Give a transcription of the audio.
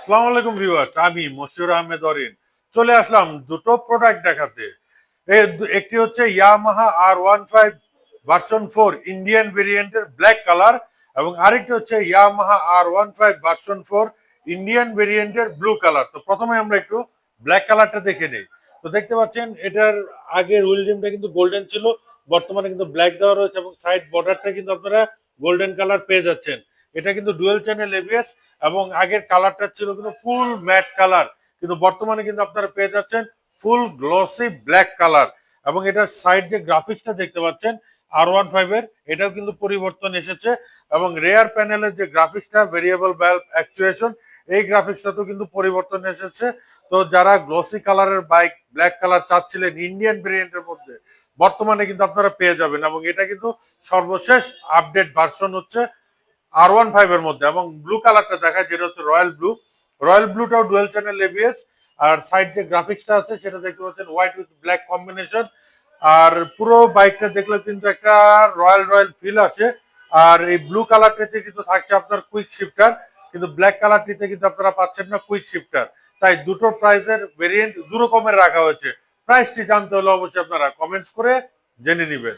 আসসালামু আলাইকুম ভিউয়ার্স, আমি মশিউর আহমেদ অরিন চলে আসলাম দুটো প্রোডাক্ট দেখাতে। একটি হচ্ছে ইয়ামাহা R15 ভার্সন 4 ইন্ডিয়ান ভেরিয়েন্টের ব্ল্যাক কালার এবং আরেকটি হচ্ছে ইয়ামাহা R15 ভার্সন 4 ইন্ডিয়ান ভেরিয়েন্টের ব্লু কালার। তো প্রথমে আমরা একটু ব্ল্যাক কালারটা দেখে নেই। তো দেখতে পাচ্ছেন এটার আগের হুইল রিমটা কিন্তু গোল্ডেন ছিল, বর্তমানে কিন্তু ব্ল্যাক দেওয়া রয়েছে এবং সাইড বর্ডারটা কিন্তু আপনারা গোল্ডেন কালার পেয়ে যাচ্ছেন। এটা কিন্তু ডুয়েল চ্যানেল এবিএস এবং আগের কালারটা ছিল কিন্তু ফুল ম্যাট কালার, কিন্তু বর্তমানে কিন্তু আপনারা পেয়ে যাচ্ছেন ফুল গ্লসি ব্ল্যাক কালার। এবং এটার সাইড যে গ্রাফিক্সটা দেখতে পাচ্ছেন R15 এর, এটাও কিন্তু পরিবর্তন এসেছে এবং রেয়ার প্যানেলের যে গ্রাফিক্সটা ভেরিয়েবল ভ্যালভ অ্যাকচুয়েশন, এই গ্রাফিক্সটাতেও কিন্তু পরিবর্তন এসেছে। তো যারা গ্লসি কালারের বাইক ব্ল্যাক কালার চাচ্ছিলেন ইন্ডিয়ান ভেরিয়েন্টের মধ্যে, বর্তমানে কিন্তু আপনারা পেয়ে যাবেন এবং এটা কিন্তু সর্বশেষ আপডেট ভার্সন হচ্ছে R15 এর মধ্যে। এবং ব্লু কালারটা দেখায় যেটা হচ্ছে রয়্যাল ব্লু। রয়্যাল ব্লুটাও ডুয়েল চ্যানেল এবিএস, আর সাইড যে গ্রাফিক্সটা আছে সেটা দেখতে পাচ্ছেন হোয়াইট উইথ ব্ল্যাক কম্বিনেশন। আর পুরো বাইকটা দেখলে কিন্তু একটা রয়্যাল রয়্যাল ফিল আসে। আর এই ব্লু কালারটিতে কিন্তু থাকছে আপনার কুইক শিফটার, কিন্তু ব্ল্যাক কালারটিতে কিন্তু আপনারা পাচ্ছেন না কুইক শিফটার। তাই দুটো প্রাইসের ভেরিয়েন্ট দু রকমের রাখা হয়েছে। প্রাইসটি জানতে হলে অবশ্যই আপনারা কমেন্টস করে জেনে নেবেন।